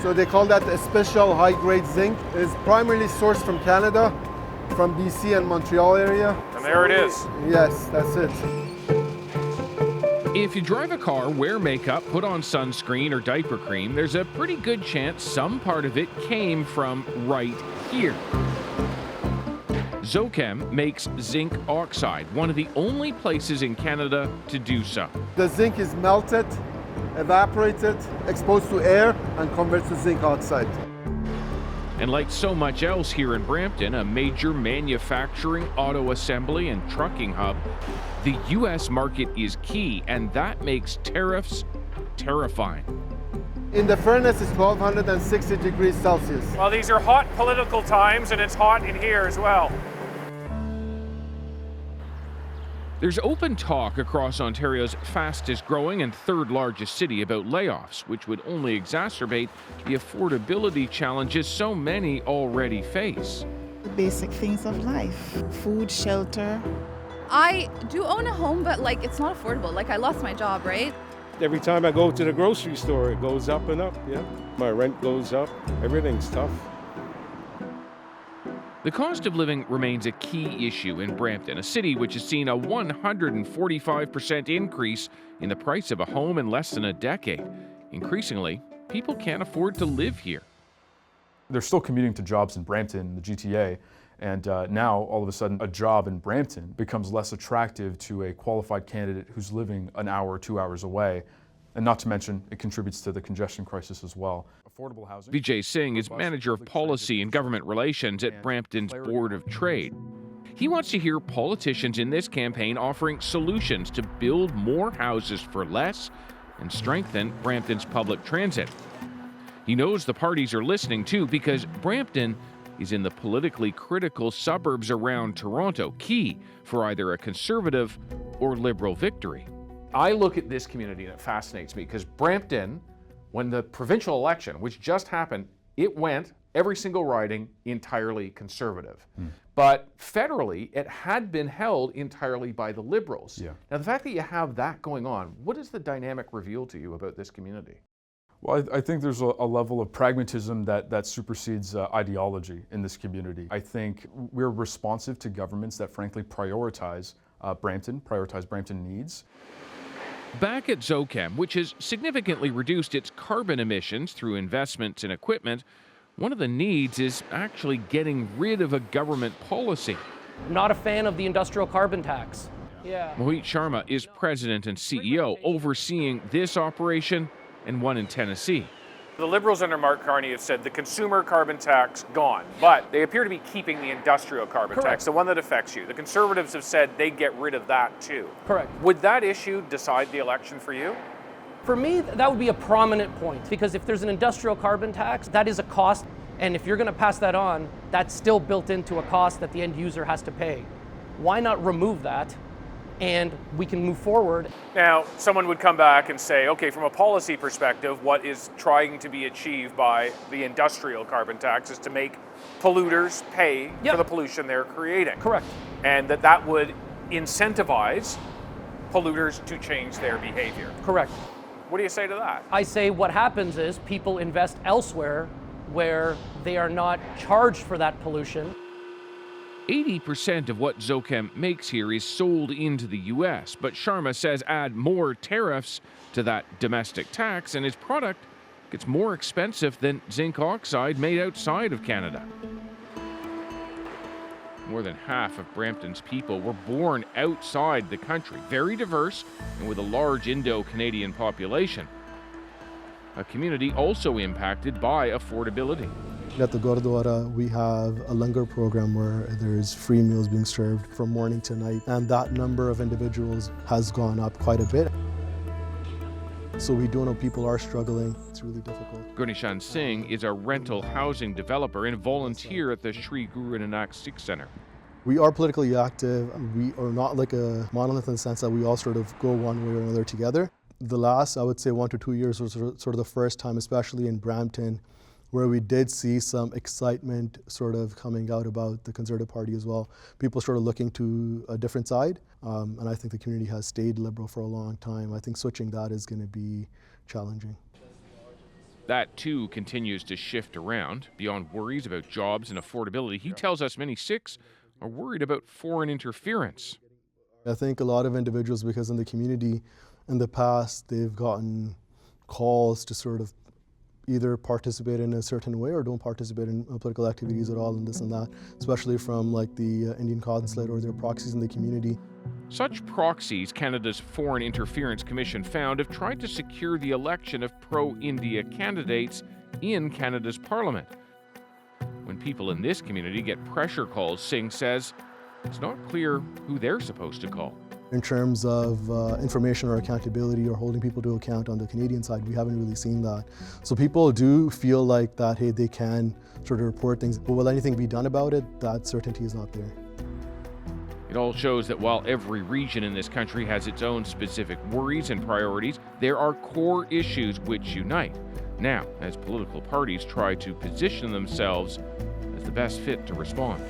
So they call that a special high-grade zinc. It's primarily sourced from Canada, from BC and Montreal area. And there it is. Yes, that's it. If you drive a car, wear makeup, put on sunscreen or diaper cream, there's a pretty good chance some part of it came from right here. Zochem makes zinc oxide, one of the only places in Canada to do so. The zinc is melted, evaporated, exposed to air, and converts to zinc oxide. And like so much else here in Brampton, a major manufacturing, auto assembly, and trucking hub, the U.S. market is key, and that makes tariffs terrifying. In the furnace, it's 1260 degrees Celsius. Well, these are hot political times, and it's hot in here as well. There's open talk across Ontario's fastest growing and third largest city about layoffs, which would only exacerbate the affordability challenges so many already face. The basic things of life, food, shelter. I do own a home, but it's not affordable. I lost my job, right? Every time I go to the grocery store, it goes up and up, yeah. My rent goes up, everything's tough. The cost of living remains a key issue in Brampton, a city which has seen a 145% increase in the price of a home in less than a decade. Increasingly, people can't afford to live here. They're still commuting to jobs in Brampton, the GTA, and now all of a sudden a job in Brampton becomes less attractive to a qualified candidate who's living an hour or 2 hours away. And not to mention, it contributes to the congestion crisis as well. Affordable housing. Vijay Singh is manager of policy and government relations at Brampton's Board of Trade. He wants to hear politicians in this campaign offering solutions to build more houses for less and strengthen Brampton's public transit. He knows the parties are listening too, because Brampton is in the politically critical suburbs around Toronto, key for either a Conservative or Liberal victory. I look at this community and it fascinates me because Brampton, when the provincial election, which just happened, it went, every single riding, entirely Conservative. But federally, it had been held entirely by the Liberals. Yeah. Now, the fact that you have that going on, what does the dynamic reveal to you about this community? Well, I think there's a level of pragmatism that supersedes ideology in this community. I think we're responsive to governments that frankly prioritize Brampton needs. Back at Zochem, which has significantly reduced its carbon emissions through investments in equipment, one of the needs is actually getting rid of a government policy. I'm not a fan of the industrial carbon tax. Mohit Sharma is president and CEO, overseeing this operation and one in Tennessee. The Liberals under Mark Carney have said the consumer carbon tax gone, but they appear to be keeping the industrial carbon tax, the one that affects you. The Conservatives have said they'd get rid of that too. Correct. Would that issue decide the election for you? For me, that would be a prominent point, because if there's an industrial carbon tax, that is a cost, and if you're going to pass that on, that's still built into a cost that the end user has to pay. Why not remove that? And we can move forward. Now, someone would come back and say, okay, from a policy perspective, what is trying to be achieved by the industrial carbon tax is to make polluters pay for the pollution they're creating. Correct. And that would incentivize polluters to change their behavior. Correct. What do you say to that? I say what happens is people invest elsewhere where they are not charged for that pollution. 80% of what Zochem makes here is sold into the U.S., but Sharma says add more tariffs to that domestic tax and his product gets more expensive than zinc oxide made outside of Canada. More than half of Brampton's people were born outside the country, very diverse and with a large Indo-Canadian population. A community also impacted by affordability. At the Gurdwara, we have a langar program where there's free meals being served from morning to night, and that number of individuals has gone up quite a bit. So we do know people are struggling. It's really difficult. Gurnishan Singh is a rental housing developer and volunteer at the Shri Guru Nanak Sikh Center. We are politically active. We are not like a monolith in the sense that we all sort of go one way or another together. The last, I would say, 1 to 2 years was sort of the first time, especially in Brampton, where we did see some excitement sort of coming out about the Conservative Party as well. People started looking to a different side, and I think the community has stayed Liberal for a long time. I think switching that is going to be challenging. That too continues to shift around. Beyond worries about jobs and affordability, he tells us many Sikhs are worried about foreign interference. I think a lot of individuals, because in the community in the past, they've gotten calls to sort of either participate in a certain way or don't participate in political activities at all and this and that, especially from like the Indian consulate or their proxies in the community. Such proxies, Canada's Foreign Interference Commission found, have tried to secure the election of pro-India candidates in Canada's parliament. When people in this community get pressure calls, Singh says it's not clear who they're supposed to call. In terms of information or accountability or holding people to account on the Canadian side, we haven't really seen that. So people do feel like that, hey, they can sort of report things, but will anything be done about it? That certainty is not there. It all shows that while every region in this country has its own specific worries and priorities, there are core issues which unite. Now, as political parties try to position themselves as the best fit to respond.